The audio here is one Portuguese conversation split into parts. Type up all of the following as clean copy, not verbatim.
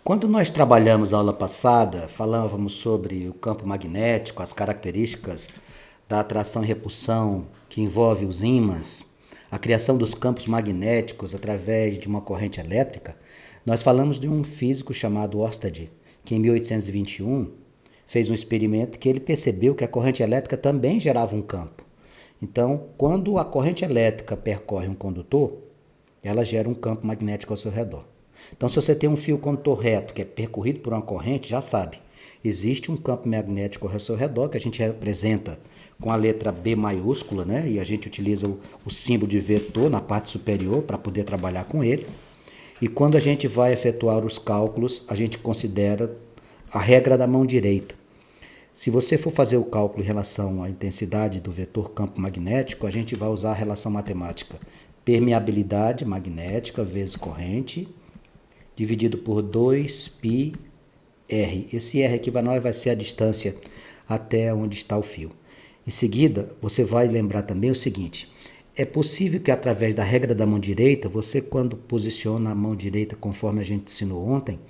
Quando nós trabalhamos a aula passada, falávamos sobre o campo magnético, as características da atração e repulsão que envolve os ímãs, a criação dos campos magnéticos através de uma corrente elétrica. Nós falamos de um físico chamado Oersted, que em 1821 fez um experimento que ele percebeu que a corrente elétrica também gerava um campo. Então, quando a corrente elétrica percorre um condutor, ela gera um campo magnético ao seu redor. Então, se você tem um fio condutor reto que é percorrido por uma corrente, já sabe, existe um campo magnético ao seu redor que a gente representa com a letra B maiúscula, né? E a gente utiliza o símbolo de vetor na parte superior para poder trabalhar com ele. E quando a gente vai efetuar os cálculos, a gente considera a regra da mão direita. Se você for fazer o cálculo em relação à intensidade do vetor campo magnético, a gente vai usar a relação matemática permeabilidade magnética vezes corrente, dividido por 2πr. Esse r aqui para nós vai ser a distância até onde está o fio. Em seguida, você vai lembrar também o seguinte: é possível que através da regra da mão direita, você quando posiciona a mão direita conforme a gente ensinou ontem,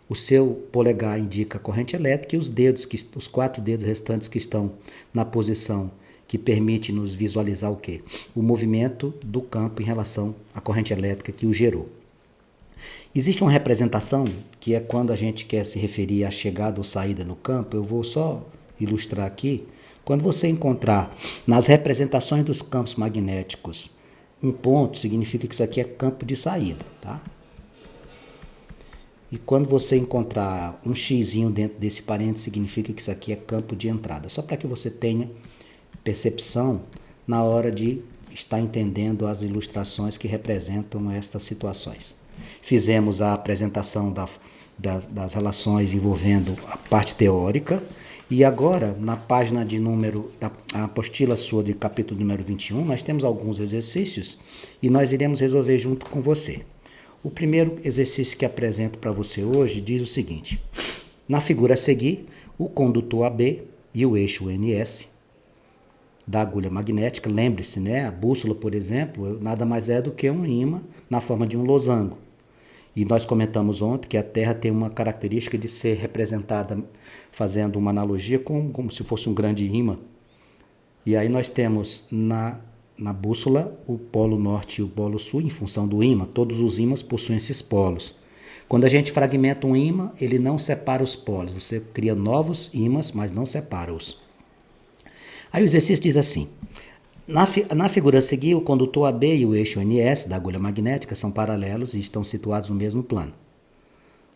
o seu polegar indica a corrente elétrica e os 4 dedos restantes que estão na posição que permite nos visualizar o quê? O movimento do campo em relação à corrente elétrica que o gerou. Existe uma representação que é quando a gente quer se referir à chegada ou saída no campo. Eu vou só ilustrar aqui. Quando você encontrar nas representações dos campos magnéticos um ponto, significa que isso aqui é campo de saída, tá? E quando você encontrar um xizinho dentro desse parênteses, significa que isso aqui é campo de entrada. Só para que você tenha percepção na hora de estar entendendo as ilustrações que representam estas situações. Fizemos a apresentação das relações envolvendo a parte teórica. E agora, na página de número, a apostila sua de capítulo número 21, nós temos alguns exercícios e nós iremos resolver junto com você. O primeiro exercício que apresento para você hoje diz o seguinte: na figura a seguir, o condutor AB e o eixo NS da agulha magnética, lembre-se, né? A bússola, por exemplo, nada mais é do que um ímã na forma de um losango. E nós comentamos ontem que a Terra tem uma característica de ser representada fazendo uma analogia como se fosse um grande ímã. E aí nós temos na bússola o polo norte e o polo sul em função do ímã. Todos os ímãs possuem esses polos. Quando a gente fragmenta um ímã, ele não separa os polos. Você cria novos ímãs, mas não separa-os. Aí o exercício diz assim: na figura a seguir, o condutor AB e o eixo NS da agulha magnética são paralelos e estão situados no mesmo plano.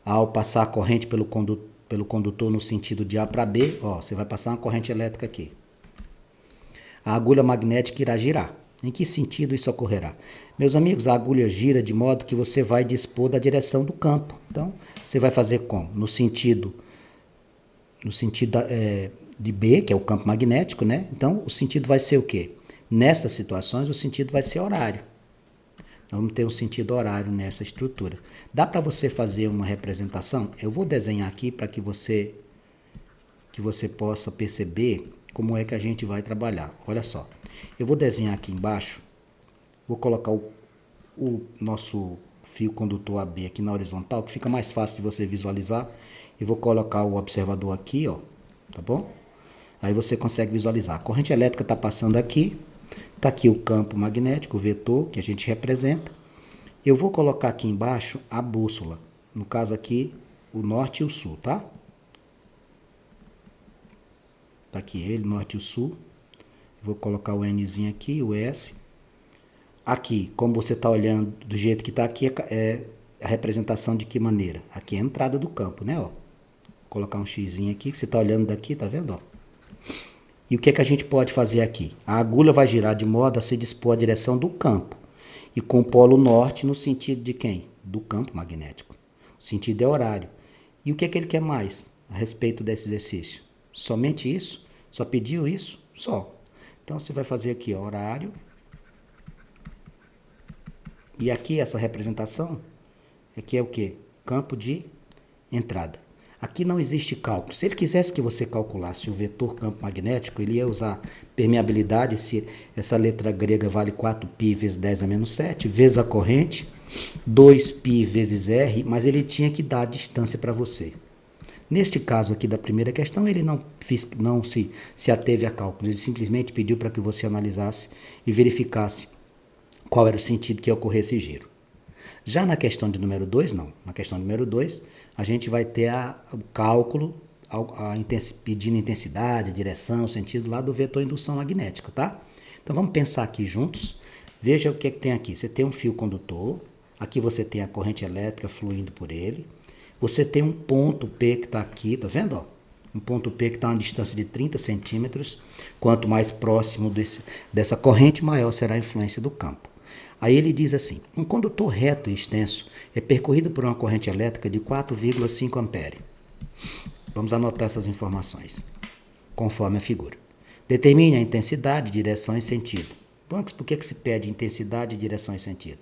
Ao passar a corrente pelo condutor no sentido de A para B, você vai passar uma corrente elétrica aqui. A agulha magnética irá girar. Em que sentido isso ocorrerá? Meus amigos, a agulha gira de modo que você vai dispor da direção do campo. Então, você vai fazer como? No sentido de B, que é o campo magnético, né? Então, o sentido vai ser o quê? Nessas situações, o sentido vai ser horário. Vamos ter um sentido horário nessa estrutura. Dá para você fazer uma representação? Eu vou desenhar aqui para que você possa perceber como é que a gente vai trabalhar. Olha só. Eu vou desenhar aqui embaixo, vou colocar o nosso fio condutor AB aqui na horizontal, que fica mais fácil de você visualizar. E vou colocar o observador aqui, tá bom? Aí você consegue visualizar. A corrente elétrica está passando aqui. Está aqui o campo magnético, o vetor, que a gente representa. Eu vou colocar aqui embaixo a bússola. No caso aqui, o norte e o sul, tá? Está aqui ele, norte e o sul. Vou colocar o Nzinho aqui, o S. Aqui, como você está olhando do jeito que está aqui, é a representação de que maneira? Aqui é a entrada do campo, né? Vou colocar um Xzinho aqui, que você está olhando daqui, tá vendo? E o que a gente pode fazer aqui? A agulha vai girar de modo a se dispor a direção do campo. E com o polo norte no sentido de quem? Do campo magnético. O sentido é horário. E o que ele quer mais a respeito desse exercício? Somente isso? Só pediu isso? Só. Então você vai fazer aqui, horário. E aqui essa representação, aqui é o quê? Campo de entrada. Aqui não existe cálculo. Se ele quisesse que você calculasse o vetor campo magnético, ele ia usar permeabilidade, essa letra grega vale 4π vezes 10 a menos 7, vezes a corrente, 2π vezes r, mas ele tinha que dar a distância para você. Neste caso aqui da primeira questão, ele não se ateve a cálculos, ele simplesmente pediu para que você analisasse e verificasse qual era o sentido que ocorrer esse giro. Já na questão de número 2, não. Na questão de número 2, a gente vai ter o cálculo pedindo intensidade, a direção, o sentido lá do vetor indução magnética, tá? Então vamos pensar aqui juntos. Veja o que tem aqui. Você tem um fio condutor, aqui você tem a corrente elétrica fluindo por ele. Você tem um ponto P que está aqui, tá vendo? Ó? Um ponto P que está a uma distância de 30 centímetros. Quanto mais próximo dessa corrente, maior será a influência do campo. Aí ele diz assim, um condutor reto e extenso é percorrido por uma corrente elétrica de 4,5 ampere. Vamos anotar essas informações, conforme a figura. Determine a intensidade, direção e sentido. Banks, por que se pede intensidade, direção e sentido?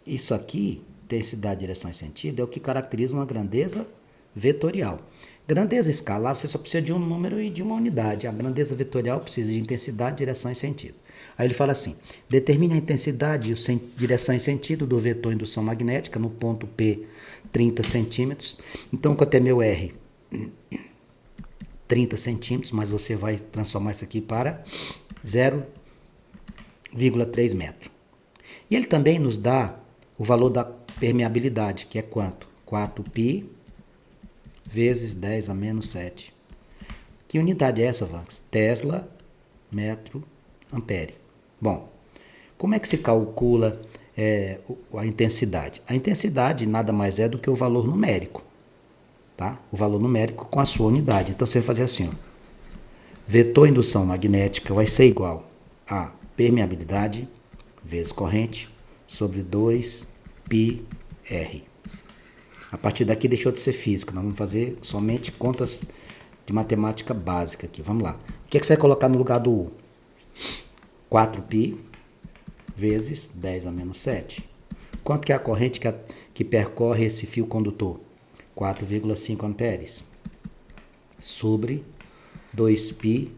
Isso aqui, intensidade, direção e sentido, é o que caracteriza uma grandeza vetorial. Grandeza escalar, você só precisa de um número e de uma unidade. A grandeza vetorial precisa de intensidade, direção e sentido. Aí ele fala assim, determine a intensidade, direção e sentido do vetor indução magnética no ponto P, 30 centímetros. Então, quanto é meu R? 30 centímetros, mas você vai transformar isso aqui para 0,3 metro. E ele também nos dá o valor da permeabilidade, que é quanto? 4π vezes 10 a menos 7. Que unidade é essa, Vanks? Tesla, metro, ampere. Bom, como é que se calcula a intensidade? A intensidade nada mais é do que o valor numérico, tá? O valor numérico com a sua unidade. Então você vai fazer assim, ó. Vetor indução magnética vai ser igual a permeabilidade vezes corrente sobre 2πr. A partir daqui deixou de ser física, nós vamos fazer somente contas de matemática básica aqui. Vamos lá. O que você vai colocar no lugar do U? 4π vezes 10 a menos 7. Quanto que é a corrente que percorre esse fio condutor? 4,5 amperes. Sobre 2π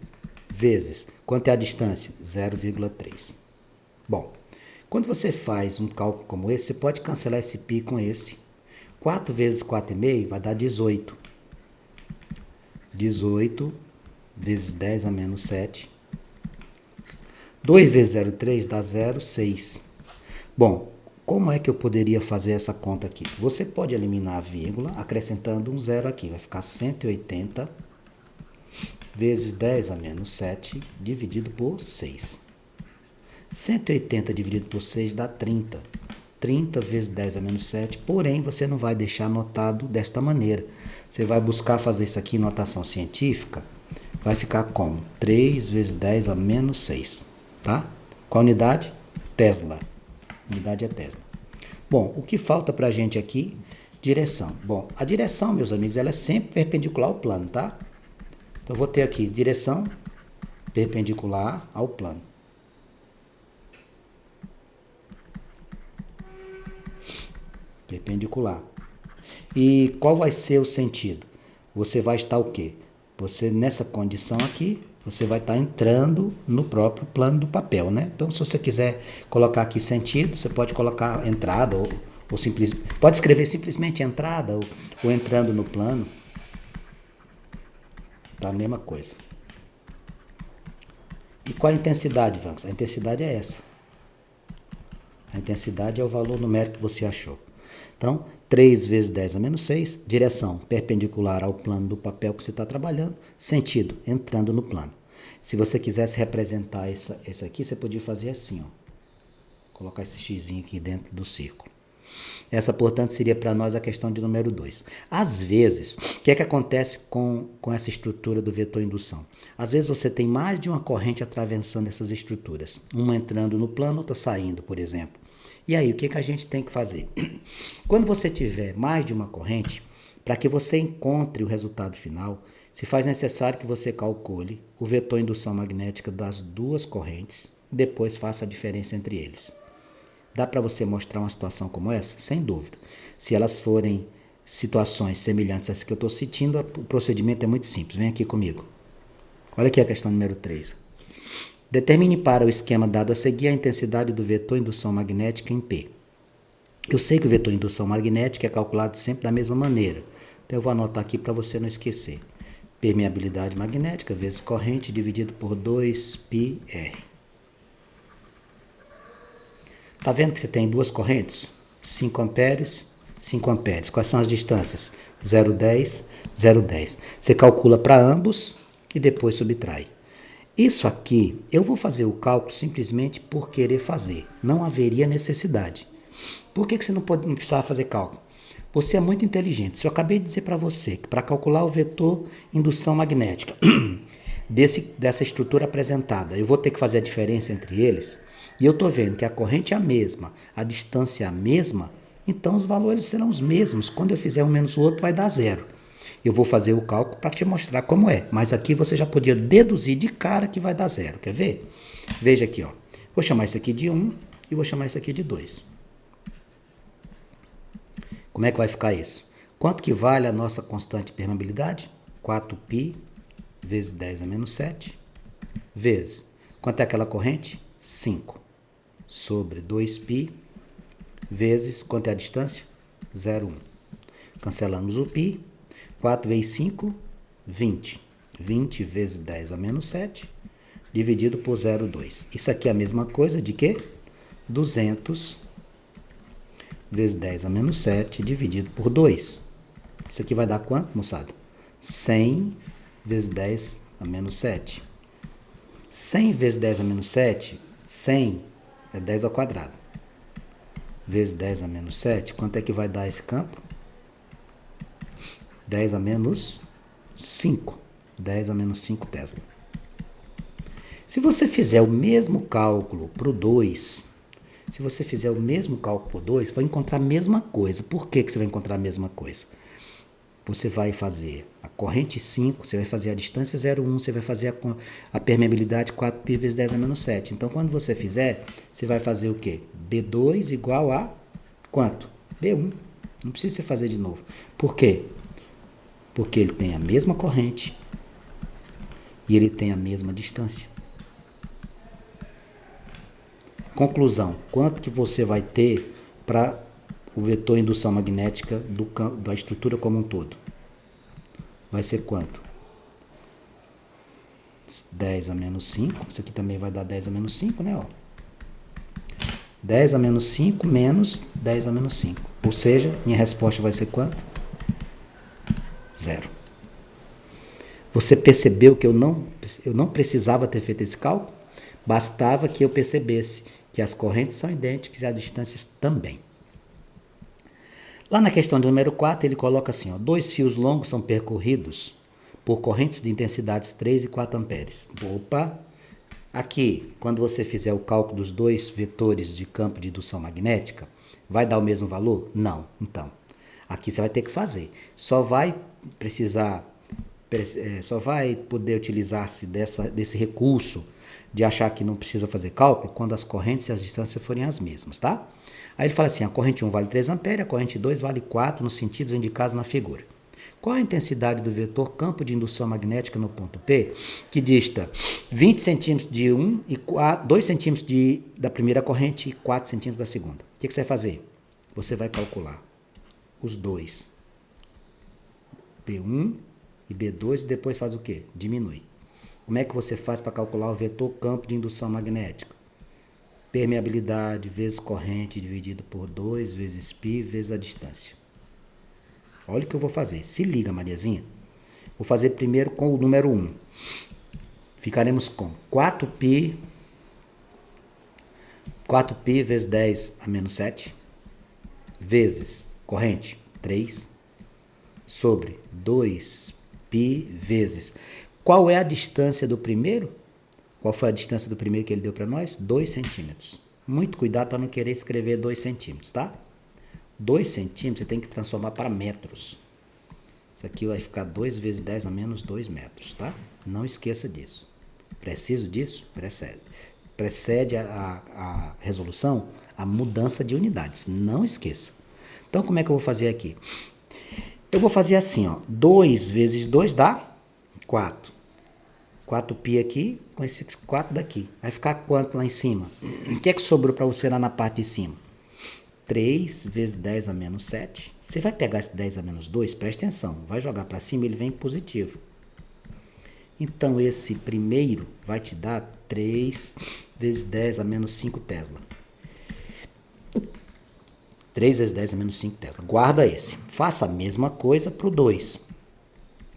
vezes. Quanto é a distância? 0,3. Bom, quando você faz um cálculo como esse, você pode cancelar esse π com esse. 4 vezes 4,5 vai dar 18. 18 vezes 10 a menos 7. 2 vezes 0,3 dá 0,6. Bom, como é que eu poderia fazer essa conta aqui? Você pode eliminar a vírgula, acrescentando um zero aqui. Vai ficar 180 vezes 10 a menos 7 dividido por 6. 180 dividido por 6 dá 30. 30 vezes 10 a menos 7, porém você não vai deixar anotado desta maneira. Você vai buscar fazer isso aqui em notação científica, vai ficar como? 3 vezes 10 a menos 6, tá? Qual a unidade? Tesla. A unidade é Tesla. Bom, o que falta pra gente aqui? Direção. Bom, a direção, meus amigos, ela é sempre perpendicular ao plano, tá? Então eu vou ter aqui direção perpendicular ao plano. Perpendicular. E qual vai ser o sentido? Você vai estar o quê? Você, nessa condição aqui, você vai estar entrando no próprio plano do papel, né? Então, se você quiser colocar aqui sentido, você pode colocar entrada ou simplesmente... Pode escrever simplesmente entrada ou entrando no plano. Tá a mesma coisa. E qual a intensidade, Vanks? A intensidade é essa. A intensidade é o valor numérico que você achou. Então, 3 vezes 10 a menos 6, direção perpendicular ao plano do papel que você está trabalhando, sentido, entrando no plano. Se você quisesse representar essa aqui, você podia fazer assim, ó. Colocar esse xizinho aqui dentro do círculo. Essa, portanto, seria para nós a questão de número 2. Às vezes, o que é que acontece com essa estrutura do vetor indução? Às vezes você tem mais de uma corrente atravessando essas estruturas. Uma entrando no plano, outra saindo, por exemplo. E aí, o que a gente tem que fazer? Quando você tiver mais de uma corrente, para que você encontre o resultado final, se faz necessário que você calcule o vetor indução magnética das duas correntes, depois faça a diferença entre eles. Dá para você mostrar uma situação como essa? Sem dúvida. Se elas forem situações semelhantes a essa que eu estou citando, o procedimento é muito simples. Vem aqui comigo. Olha aqui a questão número 3. Determine para o esquema dado a seguir a intensidade do vetor indução magnética em P. Eu sei que o vetor indução magnética é calculado sempre da mesma maneira. Então eu vou anotar aqui para você não esquecer. Permeabilidade magnética vezes corrente dividido por 2πr. Tá vendo que você tem duas correntes? 5 amperes, 5 amperes. Quais são as distâncias? 0,10, 0,10. Você calcula para ambos e depois subtrai. Isso aqui, eu vou fazer o cálculo simplesmente por querer fazer. Não haveria necessidade. Por que você não precisava fazer cálculo? Você é muito inteligente. Se eu acabei de dizer para você que para calcular o vetor indução magnética dessa estrutura apresentada, eu vou ter que fazer a diferença entre eles, e eu estou vendo que a corrente é a mesma, a distância é a mesma, então os valores serão os mesmos. Quando eu fizer um menos o outro, vai dar zero. Eu vou fazer o cálculo para te mostrar como é, mas aqui você já podia deduzir de cara que vai dar zero. Quer ver? Veja aqui, ó. Vou chamar isso aqui de 1 e vou chamar isso aqui de 2. Como é que vai ficar isso? Quanto que vale a nossa constante de permeabilidade? 4π vezes 10 a menos 7, vezes. Quanto é aquela corrente? 5. Sobre 2π, vezes. Quanto é a distância? 0,1. Cancelamos o π. 4 vezes 5, 20. 20 vezes 10 a menos 7, dividido por 0,2. Isso aqui é a mesma coisa de quê? 200 vezes 10 a menos 7, dividido por 2. Isso aqui vai dar quanto, moçada? 100 vezes 10 a menos 7. 100 vezes 10 a menos 7, 100 é 10 ao quadrado. Vezes 10 a menos 7, quanto é que vai dar esse campo? 10 a menos 5. 10 a menos 5 Tesla. Se você fizer o mesmo cálculo para o 2, vai encontrar a mesma coisa. Por que você vai encontrar a mesma coisa? Você vai fazer a corrente 5, você vai fazer a distância 0,1, você vai fazer a permeabilidade 4π vezes 10 a menos 7. Então, quando você fizer, você vai fazer o quê? B2 igual a quanto? B1. Não precisa você fazer de novo. Por quê? Porque ele tem a mesma corrente e ele tem a mesma distância. Conclusão, quanto que você vai ter para o vetor indução magnética da estrutura como um todo? Vai ser quanto? 10 a menos 5, isso aqui também vai dar 10 a menos 5, né? Ó. 10 a menos 5 menos 10 a menos 5. Ou seja, minha resposta vai ser quanto? 0. Você percebeu que eu não precisava ter feito esse cálculo? Bastava que eu percebesse que as correntes são idênticas e as distâncias também. Lá na questão do número 4, ele coloca assim, ó, 2 fios longos são percorridos por correntes de intensidades 3 e 4 amperes. Opa! Aqui, quando você fizer o cálculo dos dois vetores de campo de indução magnética, vai dar o mesmo valor? Não. Então, aqui você vai ter que fazer. Só vai poder utilizar-se desse recurso de achar que não precisa fazer cálculo quando as correntes e as distâncias forem as mesmas, tá? Aí ele fala assim, a corrente 1 vale 3 amperes, a corrente 2 vale 4 nos sentidos indicados na figura. Qual a intensidade do vetor campo de indução magnética no ponto P, que dista 20 centímetros de um e 2 centímetros da primeira corrente e 4 centímetros da segunda? O que você vai fazer? Você vai calcular os dois, P1 e B2, e depois faz o quê? Diminui. Como é que você faz para calcular o vetor campo de indução magnética? Permeabilidade vezes corrente dividido por 2 vezes π vezes a distância. Olha o que eu vou fazer. Se liga, Mariazinha. Vou fazer primeiro com o número 1. Ficaremos com 4π vezes 10 a menos 7 vezes corrente 3 sobre 2π vezes. Qual é a distância do primeiro? Qual foi a distância do primeiro que ele deu para nós? 2 centímetros. Muito cuidado para não querer escrever 2 centímetros, tá? 2 centímetros você tem que transformar para metros. Isso aqui vai ficar 2 vezes 10 a menos 2 metros, tá? Não esqueça disso. Preciso disso? Precede. Precede a resolução a mudança de unidades. Não esqueça. Então, como é que eu vou fazer aqui? Eu vou fazer assim, ó. 2 vezes 2 dá 4. 4π aqui com esse 4 daqui. Vai ficar quanto lá em cima? O que é que sobrou para você lá na parte de cima? 3 vezes 10 a menos 7. Você vai pegar esse 10 a menos 2, presta atenção, vai jogar para cima, ele vem positivo. Então, esse primeiro vai te dar 3 vezes 10 a menos 5 Tesla. 3 vezes 10 a menos 5 Tesla. Guarda esse. Faça a mesma coisa para o 2.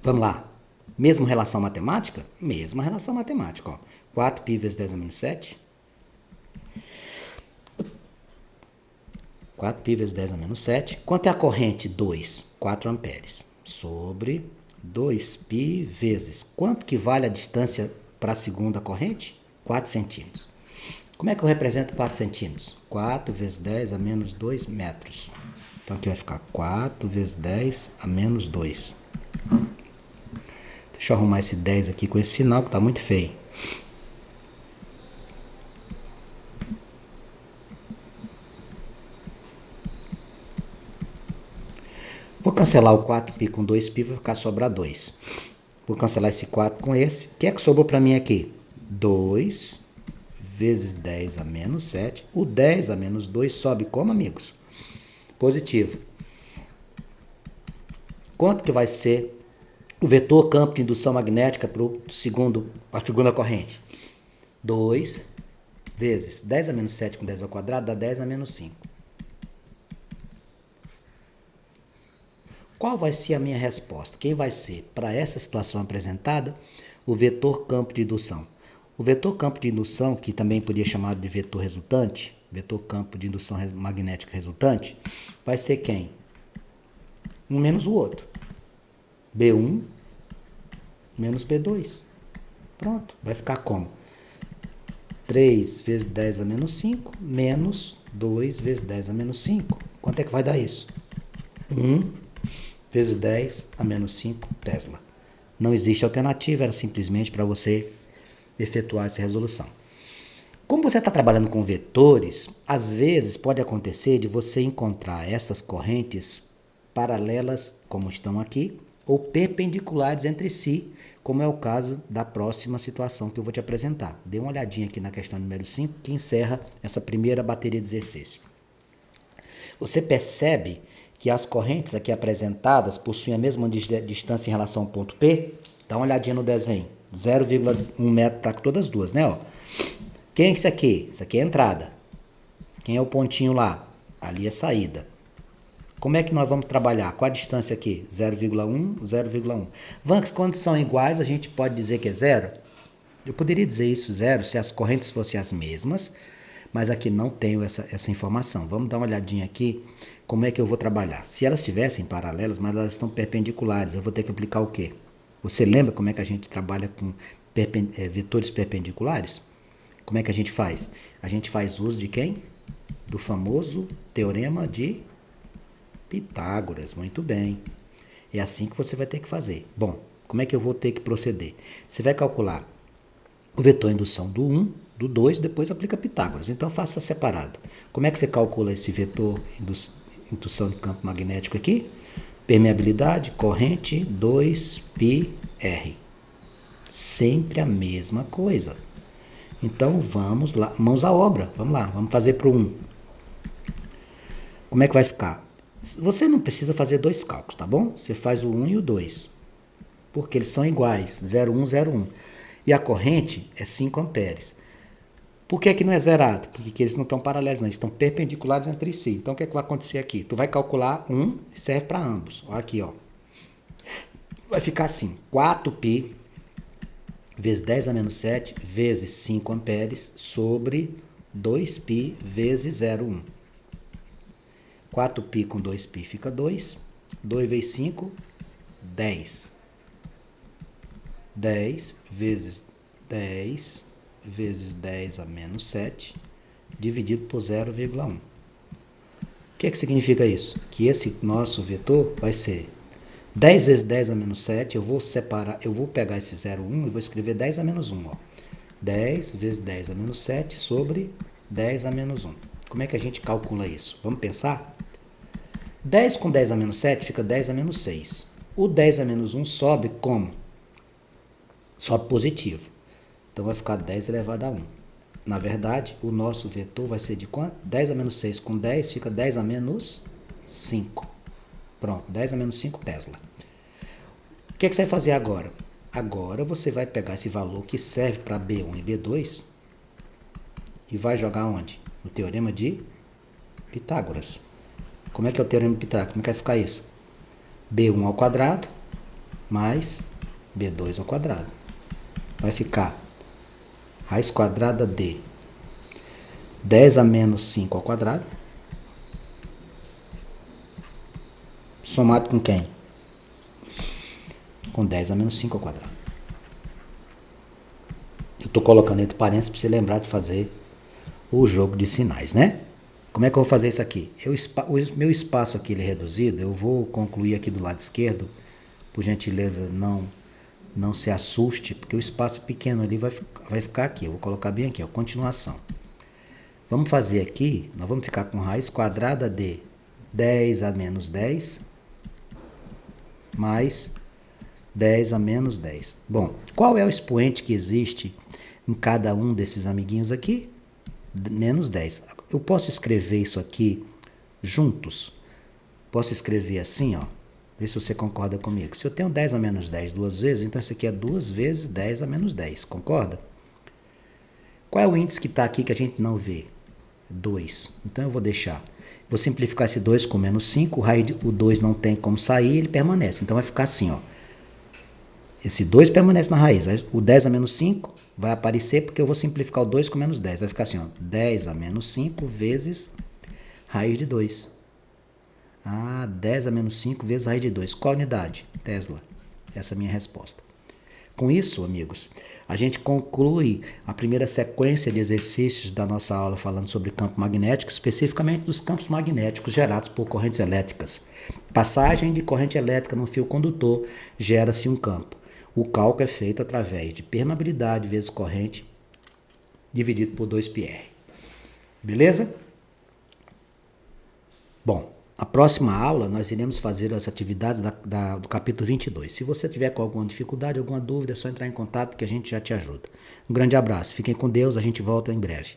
Vamos lá. Mesma relação matemática? Mesma relação matemática. Ó. 4π vezes 10 a menos 7. 4π vezes 10 a menos 7. Quanto é a corrente 2? 4 amperes. Sobre 2π vezes. Quanto que vale a distância para a segunda corrente? 4 centímetros. Como é que eu represento 4 centímetros? 4 vezes 10 a menos 2 metros. Então aqui vai ficar 4 vezes 10 a menos 2. Deixa eu arrumar esse 10 aqui com esse sinal que está muito feio. Vou cancelar o 4π com 2π, vai ficar sobrar 2. Vou cancelar esse 4 com esse. O que é que sobrou para mim aqui? 2 vezes 10 a menos 7. O 10 a menos 2 sobe como, amigos? Positivo. Quanto que vai ser o vetor campo de indução magnética para a segunda corrente? 2 vezes 10 a menos 7 com 10 ao quadrado dá 10 a menos 5. Qual vai ser a minha resposta? Quem vai ser, para essa situação apresentada, o vetor campo de indução? O vetor campo de indução, que também podia ser chamado de vetor resultante, vetor campo de indução magnética resultante, vai ser quem? Um menos o outro. B1 menos B2. Pronto, vai ficar como? 3 vezes 10 a menos 5 menos 2 vezes 10 a menos 5. Quanto é que vai dar isso? 1 vezes 10 a menos 5 Tesla. Não existe alternativa, era simplesmente para você efetuar essa resolução. Como você está trabalhando com vetores, às vezes pode acontecer de você encontrar essas correntes paralelas, como estão aqui, ou perpendiculares entre si, como é o caso da próxima situação que eu vou te apresentar. Dê uma olhadinha aqui na questão número 5, que encerra essa primeira bateria de exercício. Você percebe que as correntes aqui apresentadas possuem a mesma distância em relação ao ponto P? Dá uma olhadinha no desenho. 0,1 metro para todas as duas, né? Ó. Quem é isso aqui? Isso aqui é a entrada. Quem é o pontinho lá? Ali é a saída. Como é que nós vamos trabalhar? Qual a distância aqui? 0,1, 0,1. Vanks, quando são iguais, a gente pode dizer que é zero? Eu poderia dizer isso zero se as correntes fossem as mesmas, mas aqui não tenho essa informação. Vamos dar uma olhadinha aqui, como é que eu vou trabalhar. Se elas estivessem paralelas, mas elas estão perpendiculares, eu vou ter que aplicar o quê? Você lembra como é que a gente trabalha com vetores perpendiculares? Como é que a gente faz? A gente faz uso de quem? Do famoso teorema de Pitágoras. Muito bem. É assim que você vai ter que fazer. Bom, como é que eu vou ter que proceder? Você vai calcular o vetor indução do 1, do 2, depois aplica Pitágoras. Então faça separado. Como é que você calcula esse vetor indução de campo magnético aqui? Permeabilidade, corrente, 2πr. Sempre a mesma coisa. Então vamos lá, mãos à obra. Vamos lá, vamos fazer para o 1. Como é que vai ficar? Você não precisa fazer dois cálculos, tá bom? Você faz o 1 e o 2. Porque eles são iguais, 0,1, 0,1. E a corrente é 5 amperes. Por que não é zerado? Porque eles não estão paralelos, não. Eles estão perpendiculares entre si. Então, o que é que vai acontecer aqui? Tu vai calcular 1, serve para ambos. Olha aqui, ó. Vai ficar assim, 4π vezes 10 a menos 7 vezes 5 amperes sobre 2π vezes 0,1. 4π com 2π fica 2. 2 vezes 5, 10. 10 vezes 10 vezes 10 a menos 7 dividido por 0,1. O que significa isso? Que esse nosso vetor vai ser 10 vezes 10 a menos 7, eu vou pegar esse 0,1 e vou escrever 10 a menos 1. Ó. 10 vezes 10 a menos 7 sobre 10 a menos 1. Como é que a gente calcula isso? Vamos pensar? 10 com 10 a menos 7 fica 10 a menos 6. O 10 a menos 1 sobe como? Sobe positivo. Então vai ficar 10 elevado a 1. Na verdade, o nosso vetor vai ser de quanto? 10 a menos 6 com 10 fica 10 a menos 5. Pronto, 10 a menos 5 Tesla. O que você vai fazer agora? Agora você vai pegar esse valor que serve para B1 e B2 e vai jogar onde? No Teorema de Pitágoras. Como é que é o Teorema de Pitágoras? Como é que vai ficar isso? B1 ao quadrado mais B2 ao quadrado. Vai ficar raiz quadrada de 10 a menos 5 ao quadrado, somado com quem? Com 10 a menos 5 ao quadrado. Eu estou colocando entre parênteses para você lembrar de fazer o jogo de sinais, né? Como é que eu vou fazer isso aqui? O meu espaço aqui ele é reduzido, eu vou concluir aqui do lado esquerdo, por gentileza não se assuste, porque o espaço pequeno ali vai ficar aqui, eu vou colocar bem aqui, ó, continuação. Vamos fazer aqui, nós vamos ficar com raiz quadrada de 10 a menos 10 mais 10 a menos 10. Bom, qual é o expoente que existe em cada um desses amiguinhos aqui? Menos 10. Eu posso escrever isso aqui juntos? Posso escrever assim, ó. Vê se você concorda comigo. Se eu tenho 10 a menos 10 duas vezes, então isso aqui é 2 vezes 10 a menos 10. Concorda? Qual é o índice que está aqui que a gente não vê? 2. Então eu vou deixar. Vou simplificar esse 2 com menos 5. O 2 não tem como sair, ele permanece. Então vai ficar assim, ó. Esse 2 permanece na raiz. O 10 a menos 5 vai aparecer porque eu vou simplificar o 2 com menos 10. Vai ficar assim, ó. 10 a menos 5 vezes raiz de 2. 10 a menos 5 vezes raiz de 2. Qual unidade? Tesla. Essa é a minha resposta. Com isso, amigos, a gente conclui a primeira sequência de exercícios da nossa aula falando sobre campo magnético, especificamente dos campos magnéticos gerados por correntes elétricas. Passagem de corrente elétrica no fio condutor gera-se um campo. O cálculo é feito através de permeabilidade vezes corrente dividido por 2πr. Beleza? Bom, a próxima aula nós iremos fazer as atividades do capítulo 22. Se você tiver com alguma dificuldade, alguma dúvida, é só entrar em contato que a gente já te ajuda. Um grande abraço, fiquem com Deus, a gente volta em breve.